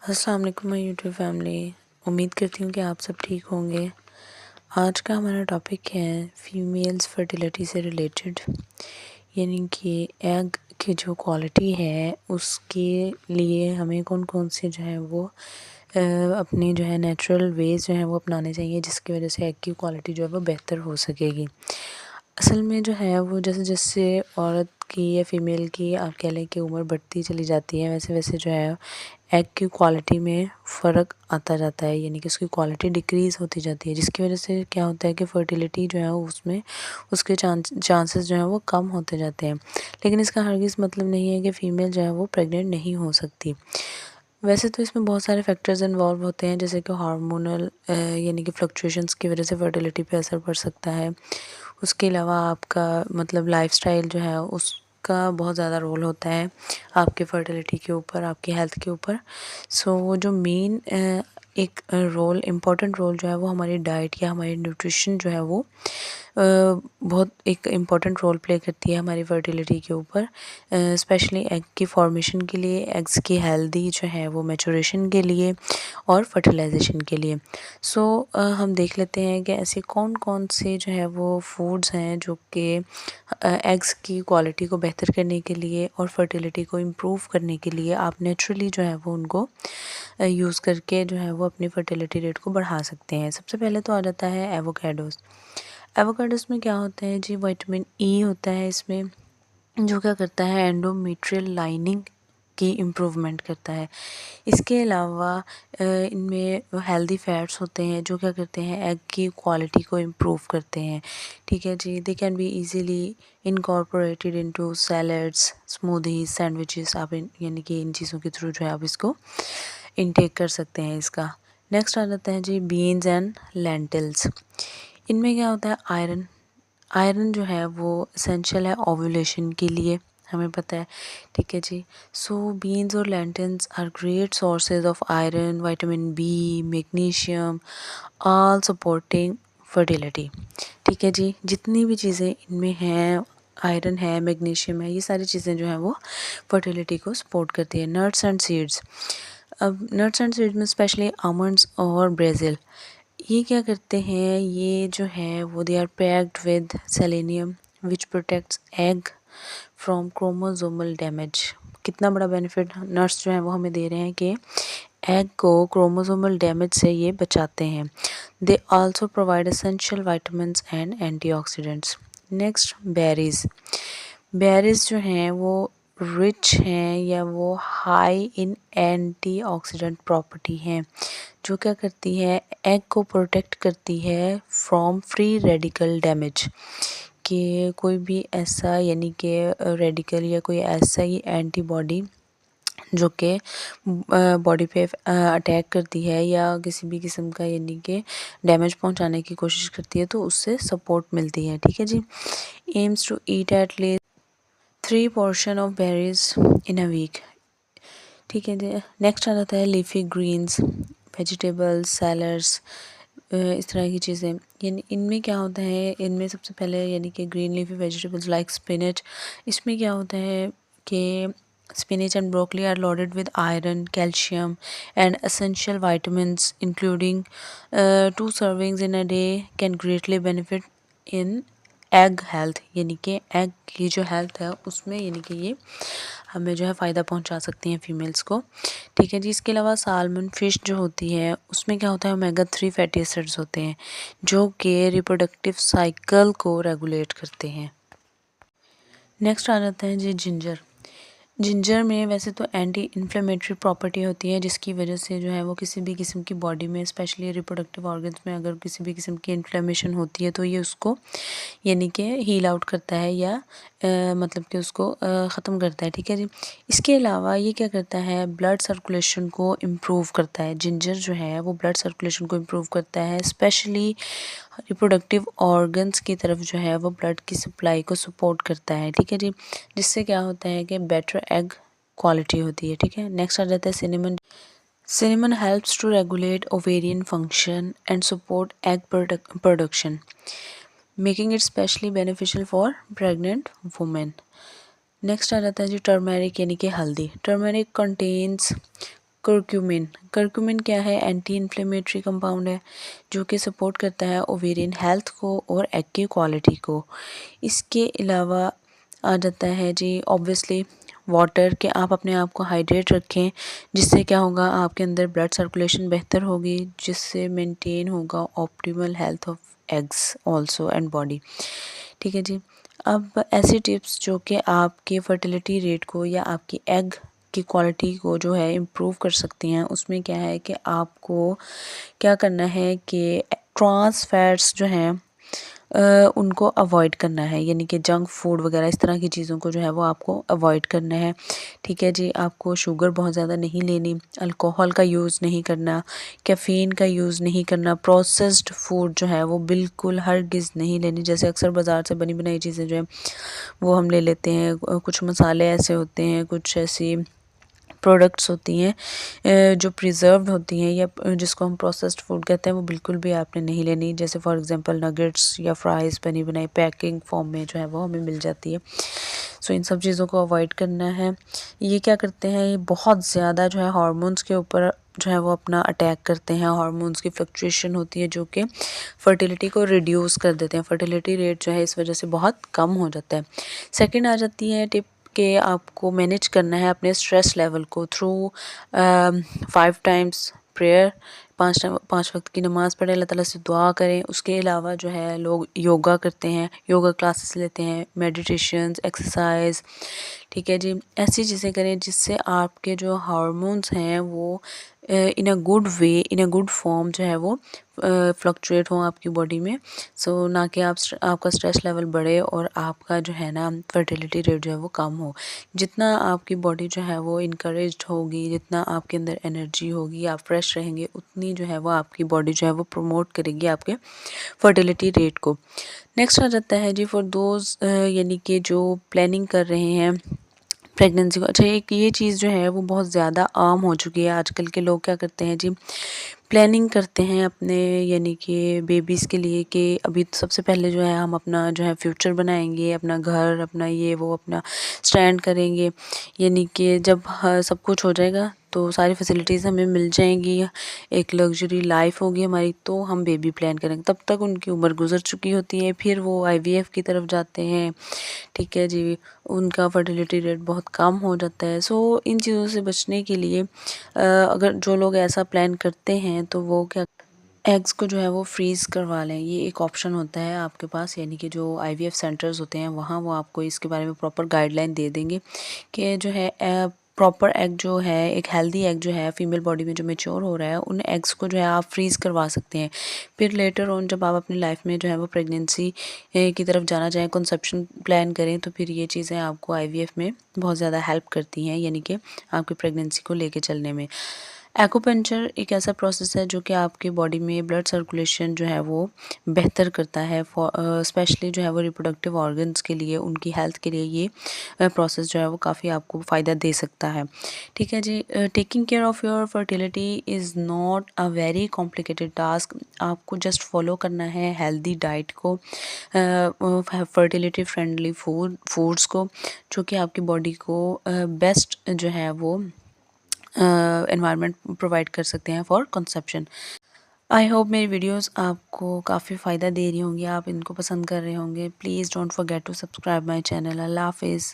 अस्सलाम वालेकुम my YouTube family. उम्मीद करती हूँ कि आप सब ठीक होंगे। आज का हमारा टॉपिक है फीमेल्स फर्टिलिटी से रिलेटेड, यानी कि एग की जो क्वालिटी है उसके लिए हमें कौन कौन से जो है वो अपने जो है नेचुरल वेज जो है वो अपनाने चाहिए, जिसकी वजह से एग की क्वालिटी जो है वो बेहतर हो सकेगी। असल में जो है वो जैसे जैसे औरत की या फीमेल की आप कह लें कि उम्र बढ़ती चली जाती है, वैसे वैसे जो है एग की क्वालिटी में फ़र्क आता जाता है, यानी कि उसकी क्वालिटी डिक्रीज़ होती जाती है, जिसकी वजह से क्या होता है कि फर्टिलिटी जो है उसमें उसके चांसेस जो है वो कम होते जाते हैं। लेकिन इसका हरगिज़ मतलब नहीं है कि फ़ीमेल जो है वो प्रेग्नेंट नहीं हो सकती। वैसे तो इसमें बहुत सारे फैक्टर्स इन्वॉल्व होते हैं, जैसे कि हार्मोनल यानी कि फ्लक्चुएशंस की वजह से फर्टिलिटी पे असर पड़ सकता है। उसके अलावा आपका मतलब लाइफस्टाइल जो है उसका बहुत ज़्यादा रोल होता है आपके फर्टिलिटी के ऊपर, आपकी हेल्थ के ऊपर। सो वो जो मेन एक रोल इम्पॉर्टेंट रोल जो है वो हमारी डाइट या हमारी न्यूट्रिशन जो है वो बहुत एक इम्पॉर्टेंट रोल प्ले करती है हमारी फर्टिलिटी के ऊपर, स्पेशली एग की फॉर्मेशन के लिए, एग्स की हेल्दी जो है वो मैचुरेशन के लिए और फर्टिलाइजेशन के लिए। सो हम देख लेते हैं कि ऐसे कौन कौन से जो है वो फूड्स हैं जो कि एग्स की क्वालिटी को बेहतर करने के लिए और फर्टिलिटी को इम्प्रूव करने के लिए आप नेचुरली जो है वो उनको यूज़ करके जो है वो अपनी फर्टिलिटी रेट को बढ़ा सकते हैं। सबसे पहले तो आ जाता है एवोकाडोस। एवोकाडोस में क्या होता है जी, विटामिन ई होता है इसमें, जो क्या करता है एंडोमेट्रियल लाइनिंग की इम्प्रूवमेंट करता है। इसके अलावा इनमें हेल्दी फैट्स होते हैं जो क्या करते हैं एग की क्वालिटी को इम्प्रूव करते हैं। ठीक है जी, they can be easily incorporated into salads, smoothies, sandwiches. आप यानी कि इन चीज़ों के थ्रू जो है आप इसको इनटेक कर सकते हैं इसका। नेक्स्ट आ जाता है जी बीन्स एंड लेंटिल्स। इनमें क्या होता है आयरन। आयरन जो है वो एसेंशियल है ओव्यूलेशन के लिए, हमें पता है। ठीक है जी। सो बीन्स और lentils are great sources of iron, vitamin B, magnesium, all supporting fertility. ठीक है जी, जितनी भी चीज़ें इनमें हैं, आयरन है, मैग्नीशियम है, ये सारी चीज़ें जो हैं वो फर्टिलिटी को सपोर्ट करती है। Nuts and seeds. अब नट्स एंड सीड्स में स्पेशली आमंड्स और ब्रेजिल, ये क्या करते हैं, ये जो है वो they are packed with selenium which protects egg from chromosomal damage. कितना बड़ा बेनिफिट नट्स जो है वो हमें दे रहे हैं कि एग को क्रोमोसोमल डैमेज से ये बचाते हैं। They also provide essential vitamins and antioxidants. Next berries. Berries जो हैं वो रिच हैं या वो हाई इन एंटीऑक्सीडेंट प्रॉपर्टी हैं, जो क्या करती है एग को प्रोटेक्ट करती है फ्रॉम फ्री रेडिकल डैमेज, कि कोई भी ऐसा यानी कि रेडिकल या कोई ऐसा ही एंटीबॉडी जो कि बॉडी पे अटैक करती है या किसी भी किस्म का यानी कि डैमेज पहुंचाने की कोशिश करती है, तो उससे सपोर्ट मिलती है। ठीक है जी। Aims to eat at least 3 portion of berries in a week. ठीक है जी। नेक्स्ट आ जाता है लीफी ग्रीन्स, वेजिटेबल्स, सैलड्स, इस तरह की चीज़ें। यानी इनमें क्या होता है, इनमें सबसे पहले यानी कि green leafy vegetables like spinach, इसमें क्या होता है कि spinach and broccoli are loaded with iron, calcium and essential vitamins, including 2 servings in a day can greatly benefit in egg health, यानी कि एग की जो हेल्थ है उसमें यानी कि ये हमें जो है फ़ायदा पहुंचा सकती हैं फीमेल्स को। ठीक है जी। इसके अलावा सालमन फ़िश जो होती है उसमें क्या होता है ओमेगा 3 फैटी एसिड्स होते हैं जो कि रिप्रोडक्टिव साइकिल को रेगुलेट करते हैं। नेक्स्ट आ जाता है जी जिंजर। जिंजर में वैसे तो एंटी इन्फ्लेमेटरी प्रॉपर्टी होती है, जिसकी वजह से जो है वो किसी भी किस्म की बॉडी में स्पेशली रिप्रोडक्टिव ऑर्गन्स में अगर किसी भी किस्म की इन्फ्लेमेशन होती है तो ये उसको यानी कि हील आउट करता है या मतलब कि उसको ख़त्म करता है। ठीक है जी। इसके अलावा ये क्या करता है ब्लड सर्कुलेशन को इम्प्रूव करता है। जिंजर जो है वो ब्लड सर्कुलेशन को इम्प्रूव करता है, स्पेशली रिप्रोडक्टिव ऑर्गन्स की तरफ जो है वो ब्लड की सप्लाई को सपोर्ट करता है। ठीक है जी। जिससे क्या होता है कि बेटर एग क्वालिटी होती है। ठीक है। नेक्स्ट आ जाता है cinnamon. Cinnamon helps to regulate ovarian function and support egg production, making it specially beneficial for pregnant women. Next आ जाता है जी टर्मेरिक यानी कि हल्दी। Turmeric contains curcumin. करक्यूमिन क्या है? एंटी इन्फ्लेमेटरी कंपाउंड है जो कि सपोर्ट करता है ओवेरियन हेल्थ को और एग की क्वालिटी को। इसके अलावा आ जाता है जी ऑब्वियसली वाटर, के आप अपने आप को हाइड्रेट रखें, जिससे क्या होगा, आपके अंदर ब्लड सर्कुलेशन बेहतर होगी, जिससे मेंटेन होगा optimal health of eggs also and body. ठीक है जी। अब ऐसी टिप्स जो कि आपके फर्टिलिटी रेट को या आपकी एग की क्वालिटी को जो है इम्प्रूव कर सकती हैं, उसमें क्या है कि आपको क्या करना है कि ट्रांस फैट्स जो हैं उनको अवॉइड करना है, यानी कि जंक फूड वगैरह इस तरह की चीज़ों को जो है वो आपको अवॉइड करना है। ठीक है जी। आपको शुगर बहुत ज़्यादा नहीं लेनी, अल्कोहल का यूज़ नहीं करना, कैफ़ीन का यूज़ नहीं करना, प्रोसेस्ड फूड जो है वो बिल्कुल हरगिज़ नहीं लेनी। जैसे अक्सर बाज़ार से बनी बनाई चीज़ें जो है वो हम ले लेते हैं, कुछ मसाले ऐसे होते हैं, कुछ ऐसी प्रोडक्ट्स होती हैं जो प्रिजर्व्ड होती हैं या जिसको हम प्रोसेस्ड फूड कहते हैं, वो बिल्कुल भी आपने नहीं लेनी। जैसे फॉर एग्जांपल नगेट्स या फ्राइज़ बनी बनाई पैकिंग फॉर्म में जो है वो हमें मिल जाती है। सो इन सब चीज़ों को अवॉइड करना है। ये क्या करते हैं, ये बहुत ज़्यादा जो है हार्मोन्स के ऊपर जो है वो अपना अटैक करते हैं। हार्मोन्स की फ्लक्चुएशन होती है जो कि फर्टिलिटी को रिड्यूस कर देते हैं। फर्टिलिटी रेट जो है इस वजह से बहुत कम हो जाता है। सेकंड आ जाती है टिप कि आपको मैनेज करना है अपने स्ट्रेस लेवल को थ्रू 5 टाइम्स प्रेयर, 5 वक्त की नमाज़ पढ़ें, अल्लाह ताला से दुआ करें। उसके अलावा जो है लोग योगा करते हैं, योगा क्लासेस लेते हैं, मेडिटेशंस, एक्सरसाइज। ठीक है जी। ऐसी चीज़ें करें जिससे आपके जो हार्मोन्स हैं वो in a good way, in a good form जो है वो फ्लक्चुएट हों आपकी बॉडी में। सो ना कि आपका स्ट्रेस लेवल बढ़े और आपका जो है ना फर्टिलिटी रेट जो है वो कम हो। जितना आपकी बॉडी जो है वो इनकरेज्ड होगी, जितना आपके अंदर एनर्जी होगी, आप फ्रेश रहेंगे, उतनी जो है वो आपकी बॉडी जो है वो प्रमोट करेगी आपके फर्टिलिटी रेट को। नेक्स्ट आ जाता है जी फॉर दोज यानी कि जो प्लानिंग कर रहे हैं प्रेगनेंसी को। अच्छा, एक ये चीज़ जो है वो बहुत ज़्यादा आम हो चुकी है। आजकल के लोग क्या करते हैं जी, प्लानिंग करते हैं अपने यानी कि बेबीज़ के लिए कि अभी तो सबसे पहले जो है हम अपना जो है फ्यूचर बनाएंगे, अपना घर, अपना ये वो अपना स्टैंड करेंगे, यानी कि जब सब कुछ हो जाएगा तो सारी फैसिलिटीज़ हमें मिल जाएंगी, एक लग्जरी लाइफ होगी हमारी, तो हम बेबी प्लान करेंगे। तब तक उनकी उम्र गुजर चुकी होती है, फिर वो आईवीएफ की तरफ जाते हैं। ठीक है जी। उनका फर्टिलिटी रेट बहुत कम हो जाता है। सो इन चीज़ों से बचने के लिए अगर जो लोग ऐसा प्लान करते हैं तो वो क्या, एग्स को जो है वो फ्रीज़ करवा लें। ये एक ऑप्शन होता है आपके पास, यानी कि जो आईवीएफ सेंटर्स होते हैं वहाँ वो आपको इसके बारे में प्रॉपर गाइडलाइन दे देंगे कि जो है प्रॉपर एग जो है, एक हेल्दी एग जो है फीमेल बॉडी में जो मेच्योर हो रहा है, उन एग्स को जो है आप फ्रीज़ करवा सकते हैं। फिर लेटर ऑन जब आप अपनी लाइफ में जो है वो प्रेगनेंसी की तरफ जाना चाहें, कंसेप्शन प्लान करें, तो फिर ये चीज़ें आपको आईवीएफ में बहुत ज़्यादा हेल्प करती हैं, यानी कि आपकी प्रेगनेंसी को लेके चलने में। एक्यूपंक्चर एक ऐसा प्रोसेस है जो कि आपकी बॉडी में ब्लड सर्कुलेशन जो है वो बेहतर करता है। स्पेशली जो है वो रिप्रोडक्टिव ऑर्गन्स के लिए, उनकी हेल्थ के लिए ये प्रोसेस जो है वो काफ़ी आपको फ़ायदा दे सकता है। ठीक है जी। Taking care of your fertility is not a very complicated task. आपको जस्ट फॉलो करना है हेल्दी डाइट को, फर्टिलिटी फ्रेंडली फूड्स को, जो कि आपकी बॉडी को बेस्ट जो है वो एनवायरनमेंट प्रोवाइड कर सकते हैं फॉर कंसेप्शन। आई होप मेरी वीडियोस आपको काफ़ी फ़ायदा दे रही होंगी, आप इनको पसंद कर रहे होंगे। Please don't forget to subscribe my channel. अल्लाह हाफिज़।